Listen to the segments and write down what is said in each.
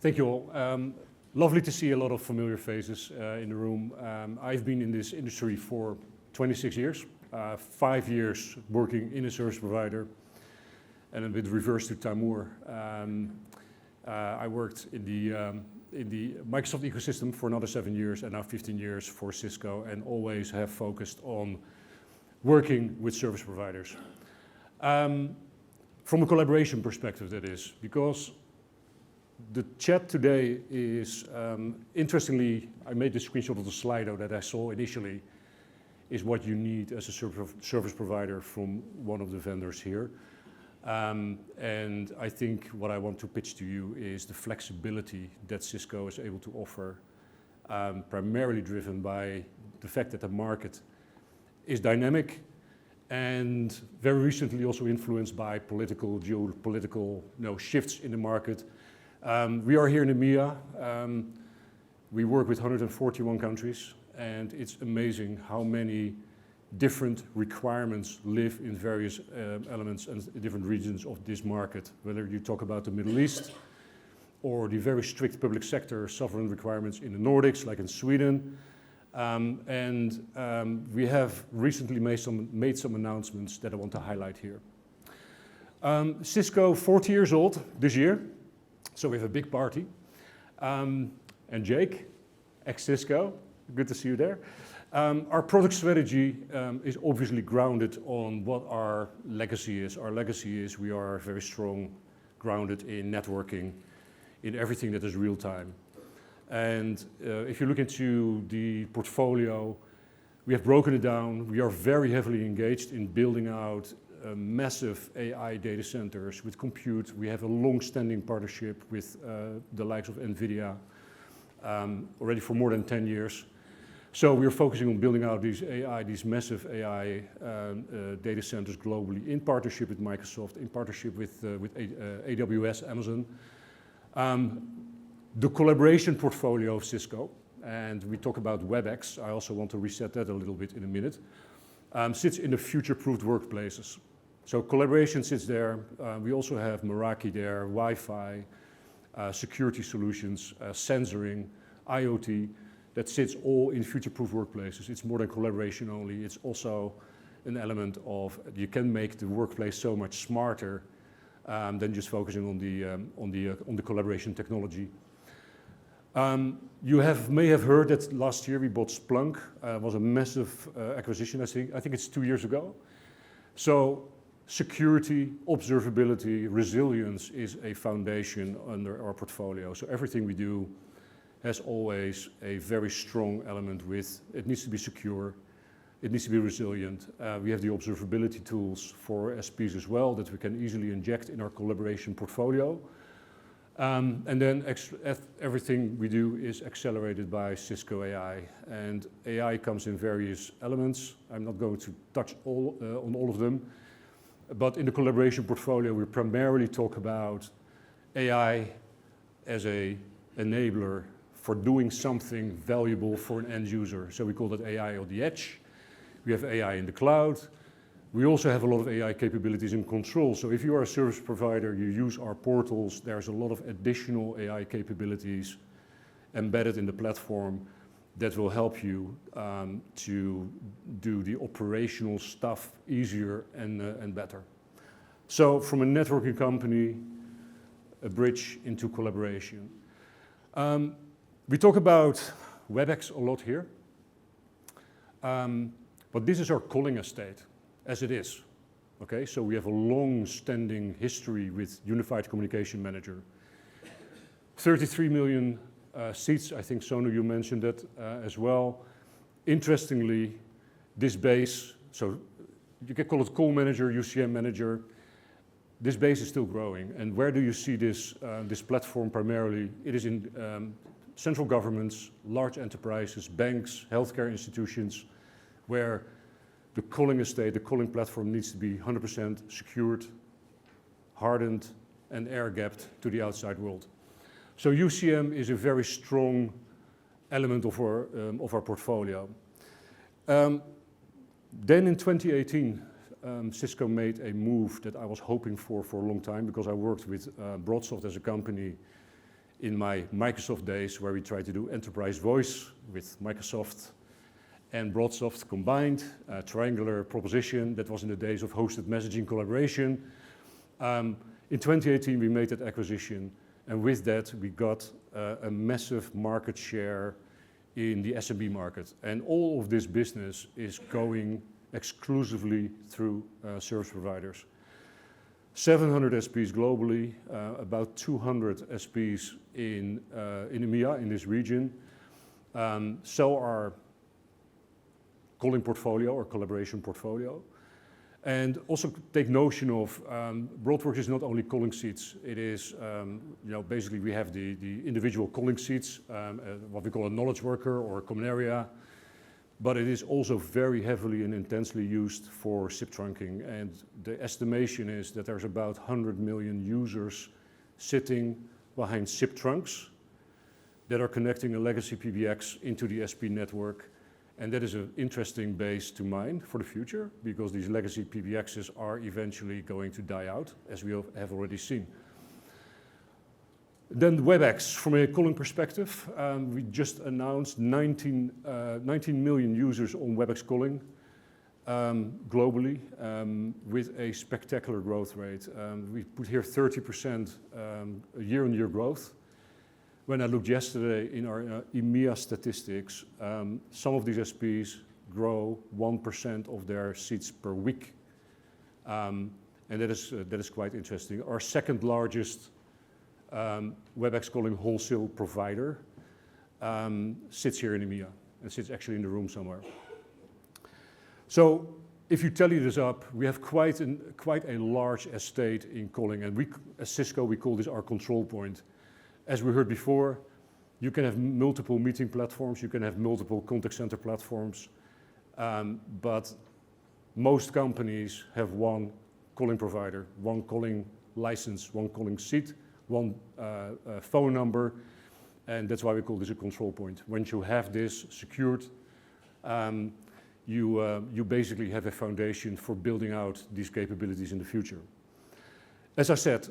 Thank you all. Lovely to see a lot of familiar faces in the room. I've been in this industry for 26 years, 5 years working in a service provider, and a bit reverse to Tamoor. I worked in the Microsoft ecosystem for another 7 years, and now 15 years for Cisco, and always have focused on working with service providers. From a collaboration perspective, that is, because the chat today is, interestingly, I made this screenshot of the Slido that I saw initially, is what you need as a service provider from one of the vendors here. And I think what I want to pitch to you is the flexibility that Cisco is able to offer, primarily driven by the fact that the market is dynamic and very recently also influenced by geopolitical shifts in the market. We are here in EMEA. We work with 141 countries, and it's amazing how many different requirements live in various elements and different regions of this market, whether you talk about the Middle East or the very strict public sector sovereign requirements in the Nordics, like in Sweden. We have recently made some announcements that I want to highlight here. Cisco, 40 years old this year, so we have a big party. And Jake, ex-Cisco, good to see you there. Our product strategy is obviously grounded on what our legacy is. Our legacy is we are very strong, grounded in networking, in everything that is real time. And if you look into the portfolio, we have broken it down. We are very heavily engaged in building out massive AI data centers with compute. We have a long-standing partnership with the likes of NVIDIA already for more than 10 years. So we're focusing on building out these massive AI data centers globally in partnership with Microsoft, in partnership with AWS, Amazon. The collaboration portfolio of Cisco, and we talk about WebEx, I also want to reset that a little bit in a minute, sits in the future-proofed workplaces. So collaboration sits there. We also have Meraki there, Wi-Fi, security solutions, sensoring, IoT, that sits all in future-proof workplaces. It's more than collaboration only. It's also an element of you can make the workplace so much smarter than just focusing on the collaboration technology. You may have heard that last year we bought Splunk. It was a massive acquisition, I think it's 2 years ago. So security, observability, resilience is a foundation under our portfolio. So everything we do has always a very strong element with it needs to be secure, it needs to be resilient. We have the observability tools for SPs as well that we can easily inject in our collaboration portfolio. And then everything we do is accelerated by Cisco AI. And AI comes in various elements. I'm not going to touch on all of them. But in the collaboration portfolio, we primarily talk about AI as an enabler for doing something valuable for an end user. So we call that AI on the edge. We have AI in the cloud. We also have a lot of AI capabilities in control. So if you are a service provider, you use our portals, there's a lot of additional AI capabilities embedded in the platform that will help you to do the operational stuff easier and better. So from a networking company, a bridge into collaboration. We talk about WebEx a lot here, but this is our calling estate, as it is. Okay, so we have a long-standing history with Unified Communication Manager. 33 million seats, I think Sonu, you mentioned that as well. Interestingly, this base, so you can call it call manager, UCM manager, this base is still growing. And where do you see this platform primarily? It is in central governments, large enterprises, banks, healthcare institutions, where the calling estate, the calling platform needs to be 100% secured, hardened, and air-gapped to the outside world. So UCM is a very strong element of our portfolio. Then in 2018, Cisco made a move that I was hoping for a long time because I worked with BroadSoft as a company in my Microsoft days, where we tried to do enterprise voice with Microsoft and BroadSoft combined, a triangular proposition. That was in the days of hosted messaging collaboration. In 2018, we made that acquisition, and with that, we got a massive market share in the SMB market. And all of this business is going exclusively through service providers. 700 SPs globally, about 200 SPs in EMEA, in this region. So our calling portfolio or collaboration portfolio. And also take notion of BroadWorks is not only calling seats. It is, basically we have the individual calling seats, what we call a knowledge worker or a common area, but it is also very heavily and intensely used for SIP trunking. And the estimation is that there's about 100 million users sitting behind SIP trunks that are connecting a legacy PBX into the SP network. And that is an interesting base to mine for the future, because these legacy PBXs are eventually going to die out, as we have already seen. Then WebEx, from a calling perspective, we just announced 19 million users on WebEx calling globally, with a spectacular growth rate. We put here 30% year-on-year growth. When I looked yesterday in our EMEA statistics, some of these SPs grow 1% of their seats per week. And that is quite interesting. Our second largest WebEx calling wholesale provider sits here in EMEA, and sits actually in the room somewhere. So if you tally this up, we have quite a large estate in calling, and as Cisco, we call this our control point. As we heard before, you can have multiple meeting platforms, you can have multiple contact center platforms, but most companies have one calling provider, one calling license, one calling seat, one phone number, and that's why we call this a control point. Once you have this secured, you basically have a foundation for building out these capabilities in the future. As I said,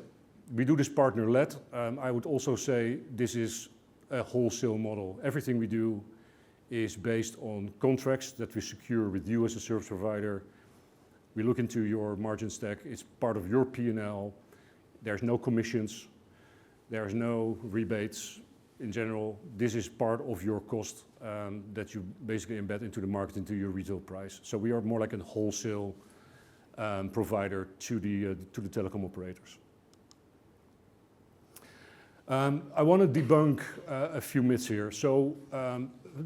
we do this partner-led. I would also say this is a wholesale model. Everything we do is based on contracts that we secure with you as a service provider. We look into your margin stack. It's part of your P&L. There's no commissions. There's no rebates. In general, this is part of your cost that you basically embed into the market, into your retail price. So we are more like a wholesale provider to the telecom operators. I want to debunk a few myths here. So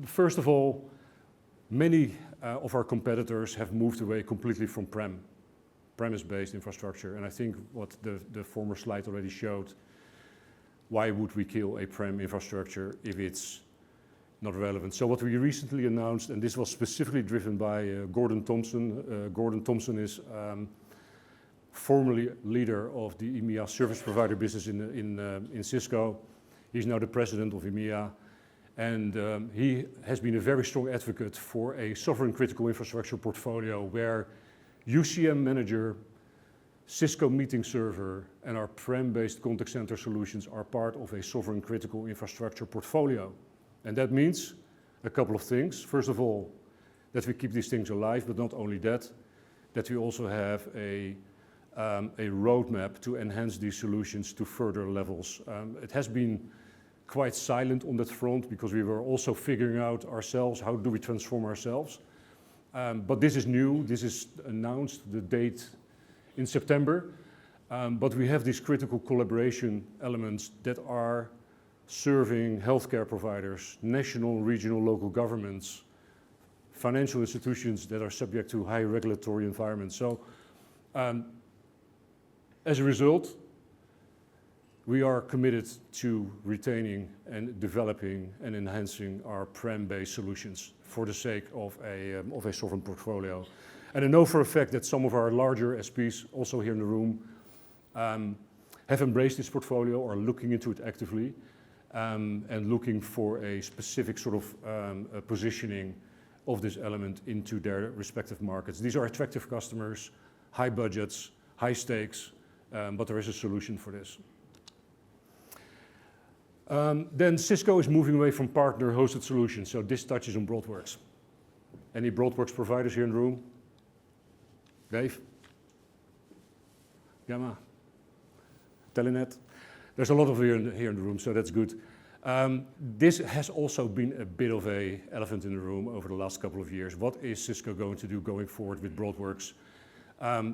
first of all, many of our competitors have moved away completely from premise-based infrastructure. And I think what the former slide already showed, why would we kill a prem infrastructure if it's not relevant? So what we recently announced, and this was specifically driven by Gordon Thompson. Gordon Thompson is formerly leader of the EMEA service provider business in Cisco. He's now the president of EMEA, and he has been a very strong advocate for a sovereign critical infrastructure portfolio where UCM Manager, Cisco Meeting Server, and our prem-based contact center solutions are part of a sovereign critical infrastructure portfolio. And that means a couple of things. First of all, that we keep these things alive, but not only that we also have a roadmap to enhance these solutions to further levels. It has been quite silent on that front because we were also figuring out ourselves, how do we transform ourselves? But this is new. This is announced, the date in September. But we have these critical collaboration elements that are serving healthcare providers, national, regional, local governments, financial institutions that are subject to high regulatory environments. So as a result, we are committed to retaining and developing and enhancing our prem-based solutions for the sake of a sovereign portfolio. And I know for a fact that some of our larger SPs, also here in the room, have embraced this portfolio or are looking into it actively and looking for a specific sort of positioning of this element into their respective markets. These are attractive customers, high budgets, high stakes, but there is a solution for this. Then Cisco is moving away from partner-hosted solutions, so this touches on BroadWorks. Any BroadWorks providers here in the room? Dave? Gamma? Telenet? There's a lot of here in the room, so that's good. This has also been a bit of an elephant in the room over the last couple of years. What is Cisco going to do going forward with BroadWorks?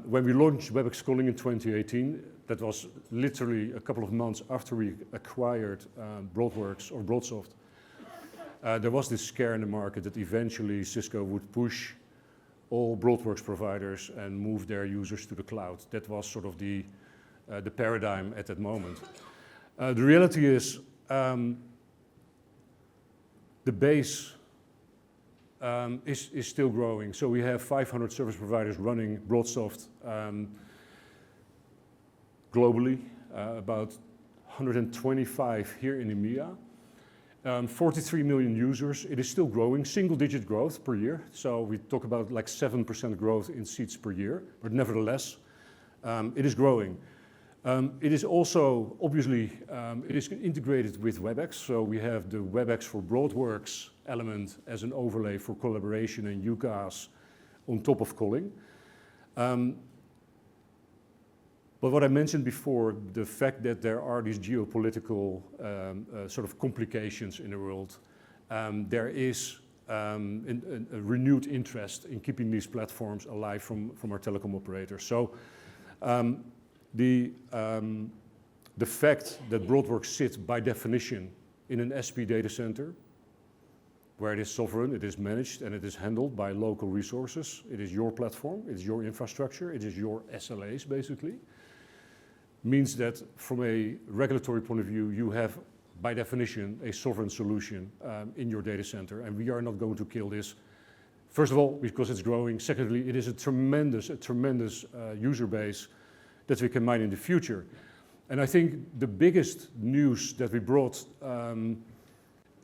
When we launched WebEx calling in 2018, that was literally a couple of months after we acquired BroadWorks or BroadSoft, there was this scare in the market that eventually Cisco would push all BroadWorks providers and move their users to the cloud. That was sort of the paradigm at that moment. The reality is the base is still growing. So we have 500 service providers running BroadSoft globally, about 125 here in EMEA. 43 million users. It is still growing, single-digit growth per year. So we talk about like 7% growth in seats per year, but nevertheless, it is growing. It is also, obviously, it is integrated with WebEx. So we have the WebEx for BroadWorks element as an overlay for collaboration and UCaaS on top of calling. But what I mentioned before, the fact that there are these geopolitical sort of complications in the world, there is a renewed interest in keeping these platforms alive from our telecom operators. So the fact that BroadWorks sits by definition in an SP data center, where it is sovereign, it is managed, and it is handled by local resources. It is your platform, it is your infrastructure, it is your SLAs basically, means that from a regulatory point of view, you have by definition a sovereign solution in your data center, and we are not going to kill this. First of all, because it's growing. Secondly, it is a tremendous user base that we can mine in the future. And I think the biggest news that we brought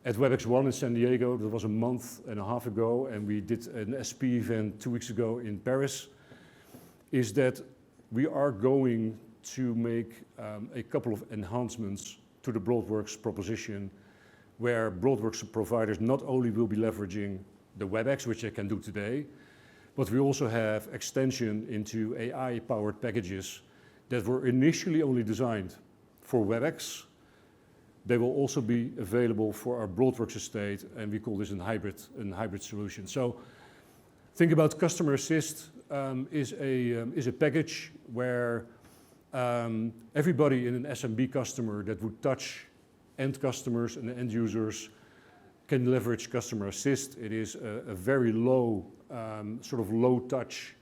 at WebEx One in San Diego, that was a month and a half ago, and we did an SP event 2 weeks ago in Paris, is that we are going to make a couple of enhancements to the BroadWorks proposition, where BroadWorks providers not only will be leveraging the WebEx, which they can do today, but we also have extension into AI-powered packages that were initially only designed for WebEx. They will also be available for our BroadWorks estate, and we call this a hybrid solution. So think about Customer Assist is a package where everybody in an SMB customer that would touch end customers and end users can leverage Customer Assist. It is a very low, sort of low-touch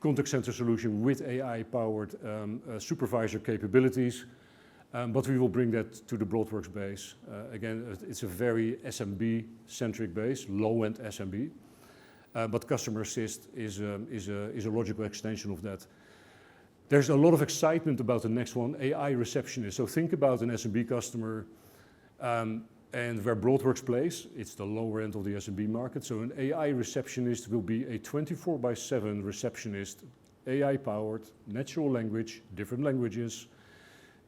contact center solution with AI-powered supervisor capabilities. But we will bring that to the BroadWorks base. Again, it's a very SMB-centric base, low-end SMB. But Customer Assist is a logical extension of that. There's a lot of excitement about the next one, AI Receptionist. So think about an SMB customer and where BroadWorks plays, it's the lower end of the SMB market. So an AI Receptionist will be a 24/7 receptionist, AI-powered, natural language, different languages,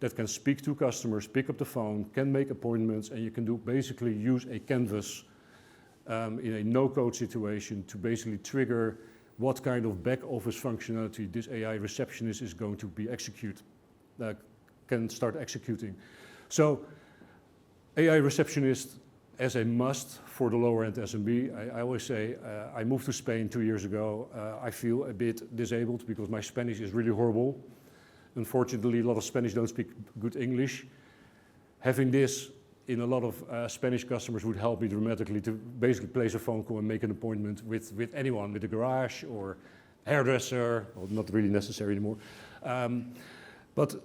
that can speak to customers, pick up the phone, can make appointments, and you can basically use a canvas in a no-code situation to basically trigger what kind of back office functionality this AI Receptionist is going to be can start executing. So AI Receptionist as a must for the lower end SMB. I always say, I moved to Spain 2 years ago. I feel a bit disabled because my Spanish is really horrible. Unfortunately, a lot of Spanish don't speak good English. Having this in a lot of Spanish customers would help me dramatically to basically place a phone call and make an appointment with anyone, with a garage or hairdresser, well, not really necessary anymore. But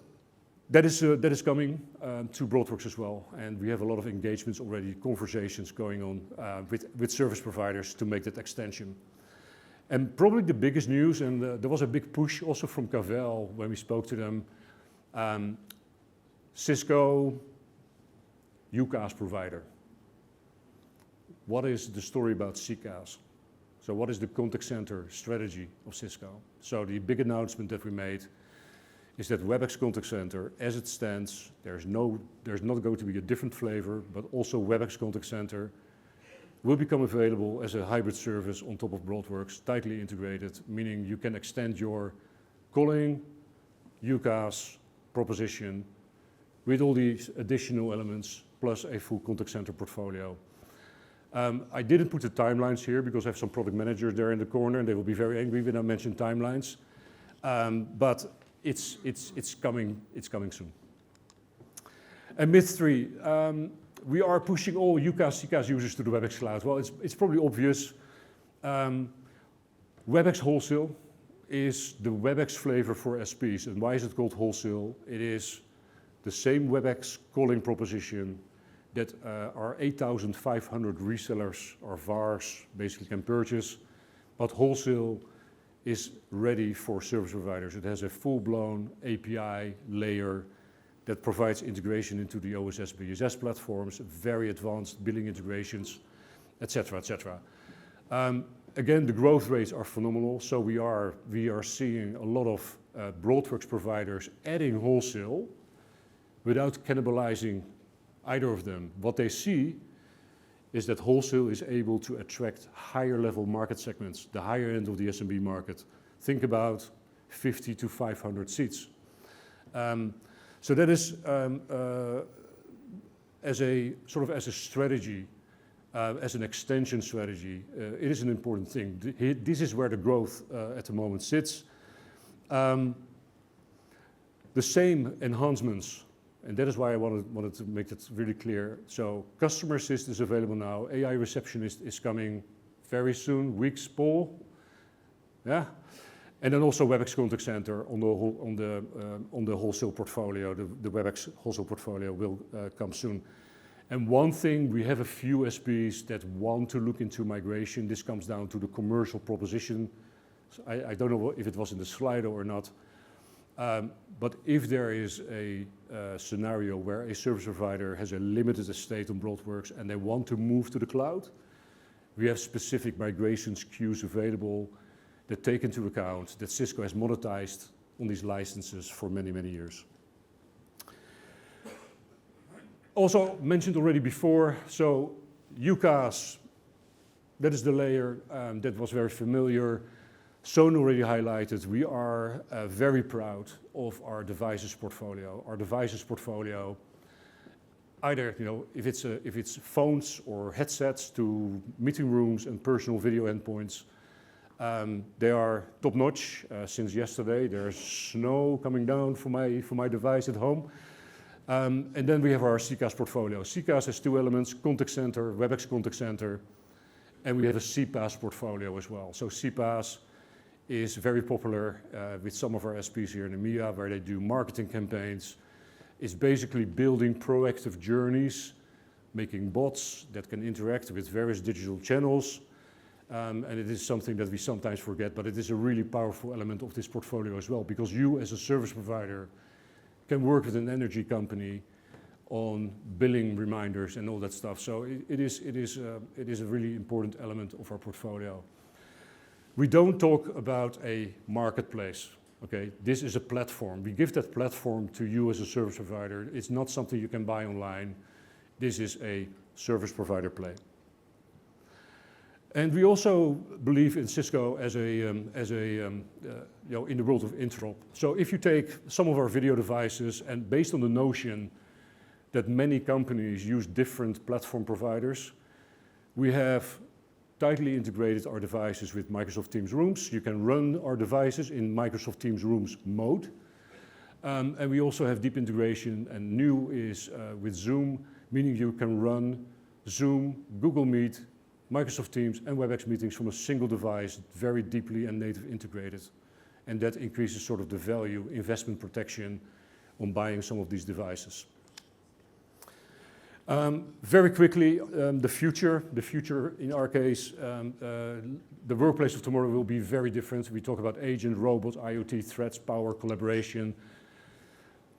that is coming to BroadWorks as well, and we have a lot of engagements already, conversations going on with service providers to make that extension. And probably the biggest news, and there was a big push also from Cavell when we spoke to them, Cisco UCaaS provider. What is the story about CCaaS? So what is the contact center strategy of Cisco? So the big announcement that we made is that WebEx Contact Center, as it stands, there's not going to be a different flavor, but also WebEx Contact Center will become available as a hybrid service on top of BroadWorks, tightly integrated, meaning you can extend your calling, UCaaS proposition with all these additional elements, plus a full contact center portfolio. I didn't put the timelines here because I have some product managers there in the corner and they will be very angry when I mention timelines. But it's coming soon. And myth 3, we are pushing all UCaaS, CCaaS users to the WebEx Cloud. Well, it's probably obvious. WebEx Wholesale is the WebEx flavor for SPs. And why is it called Wholesale? It is the same WebEx calling proposition that our 8,500 resellers or VARs basically can purchase. But Wholesale is ready for service providers. It has a full-blown API layer that provides integration into the OSS BSS platforms, very advanced billing integrations, etc., etc. Again, the growth rates are phenomenal. So we are seeing a lot of BroadWorks providers adding Wholesale without cannibalizing either of them. What they see is that Wholesale is able to attract higher level market segments, the higher end of the SMB market. Think about 50 to 500 seats. So that is as a strategy, as an extension strategy, it is an important thing. This is where the growth at the moment sits. The same enhancements, and that is why I wanted to make it really clear. So Customer Assist is available now. AI Receptionist is coming very soon, weeks, Paul. Yeah. And then also WebEx Contact Center on the Wholesale portfolio. The WebEx Wholesale portfolio will come soon. And one thing, we have a few SPs that want to look into migration. This comes down to the commercial proposition. So I don't know if it was in the Slido or not. But if there is a scenario where a service provider has a limited estate on BroadWorks and they want to move to the cloud, we have specific migrations queues available that take into account that Cisco has monetized on these licenses for many, many years. Also mentioned already before, so UCaaS, that is the layer that was very familiar. Son already highlighted, we are very proud of our devices portfolio. Our devices portfolio, either if it's phones or headsets to meeting rooms and personal video endpoints, they are top notch. Since yesterday, there's snow coming down for my device at home. And then we have our CCaaS portfolio. CCaaS has two elements: contact center, WebEx Contact Center, and we have a CPaaS portfolio as well. So CPaaS is very popular with some of our SPs here in EMEA, where they do marketing campaigns. It's basically building proactive journeys, making bots that can interact with various digital channels. And it is something that we sometimes forget, but it is a really powerful element of this portfolio as well, because you as a service provider can work with an energy company on billing reminders and all that stuff. So it is a really important element of our portfolio. We don't talk about a marketplace, okay? This is a platform. We give that platform to you as a service provider. It's not something you can buy online. This is a service provider play. And we also believe in Cisco as in the world of interop. So if you take some of our video devices, and based on the notion that many companies use different platform providers, we have tightly integrated our devices with Microsoft Teams Rooms. You can run our devices in Microsoft Teams Rooms mode. And we also have deep integration, and new is with Zoom, meaning you can run Zoom, Google Meet, Microsoft Teams and WebEx meetings from a single device, very deeply and native integrated. And that increases sort of the value, investment protection on buying some of these devices. Very quickly, the future in our case, the workplace of tomorrow will be very different. We talk about agent, robots, IoT, threats, power, collaboration.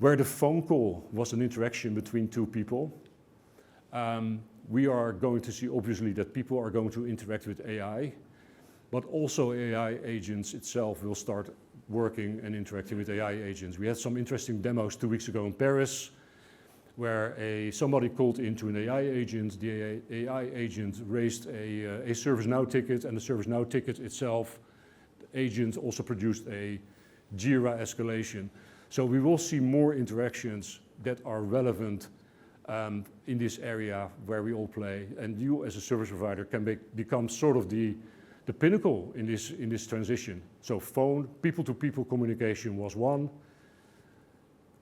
Where the phone call was an interaction between two people, we are going to see obviously that people are going to interact with AI, but also AI agents itself will start working and interacting with AI agents. We had some interesting demos 2 weeks ago in Paris, where somebody called into an AI agent. The AI agent raised a ServiceNow ticket, and the ServiceNow ticket itself, the agent also produced a Jira escalation. So we will see more interactions that are relevant in this area where we all play, and you as a service provider can become sort of the pinnacle in this transition. So phone, people-to-people communication was one.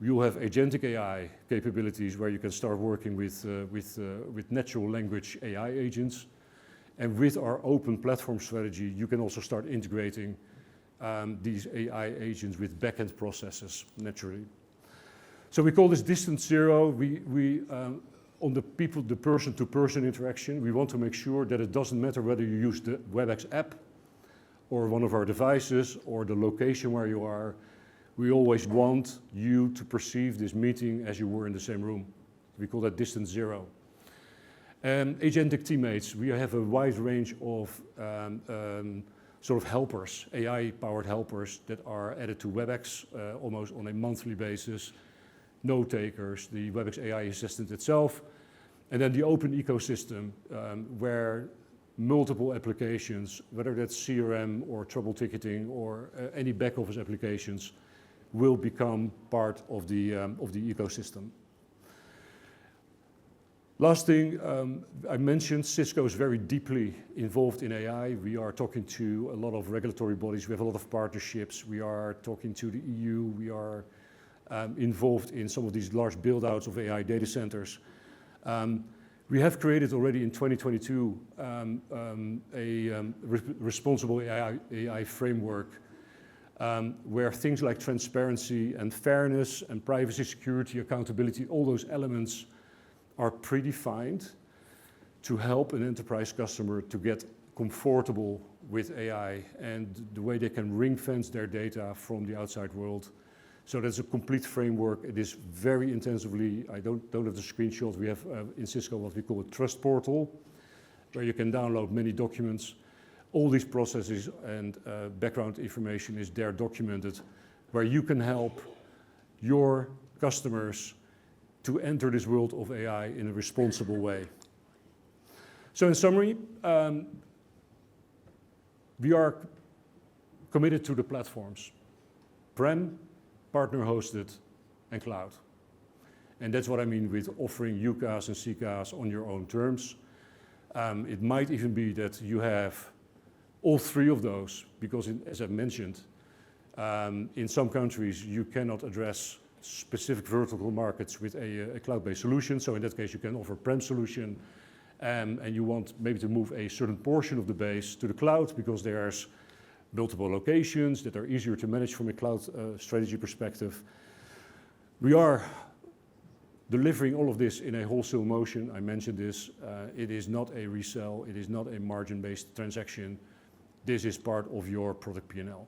You'll have agentic AI capabilities where you can start working with natural language AI agents. And with our open platform strategy, you can also start integrating these AI agents with backend processes naturally. So we call this distance zero. On the person-to-person interaction, we want to make sure that it doesn't matter whether you use the WebEx app or one of our devices or the location where you are. We always want you to perceive this meeting as you were in the same room. We call that distance zero. Agentic teammates, we have a wide range of sort of helpers, AI-powered helpers that are added to WebEx almost on a monthly basis. Note takers, the WebEx AI assistant itself, and then the open ecosystem where multiple applications, whether that's CRM or trouble ticketing or any back office applications, will become part of the ecosystem. Last thing, I mentioned Cisco is very deeply involved in AI. We are talking to a lot of regulatory bodies. We have a lot of partnerships. We are talking to the EU. We are involved in some of these large build-outs of AI data centers. We have created already in 2022 a responsible AI framework where things like transparency and fairness and privacy, security, accountability, all those elements are predefined to help an enterprise customer to get comfortable with AI and the way they can ring-fence their data from the outside world. So that's a complete framework. It is very intensively, I don't have the screenshot, we have in Cisco what we call a trust portal, where you can download many documents. All these processes and background information is there documented, where you can help your customers to enter this world of AI in a responsible way. So in summary, we are committed to the platforms, prem, partner-hosted, and cloud. And that's what I mean with offering UCaaS and CCaaS on your own terms. It might even be that you have all three of those, because as I mentioned, in some countries you cannot address specific vertical markets with a cloud-based solution. So in that case, you can offer prem solution, and you want maybe to move a certain portion of the base to the cloud because there's multiple locations that are easier to manage from a cloud strategy perspective. We are delivering all of this in a wholesale motion. I mentioned this. It is not a resell. It is not a margin-based transaction. This is part of your product P&L.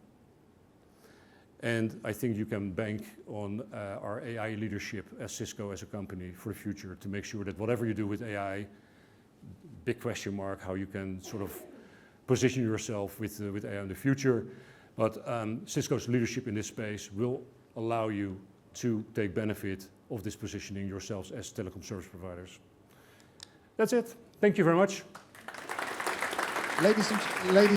And I think you can bank on our AI leadership as Cisco as a company for the future to make sure that whatever you do with AI, big question mark, how you can sort of position yourself with AI in the future. But Cisco's leadership in this space will allow you to take benefit of this positioning yourselves as telecom service providers. That's it. Thank you very much. Ladies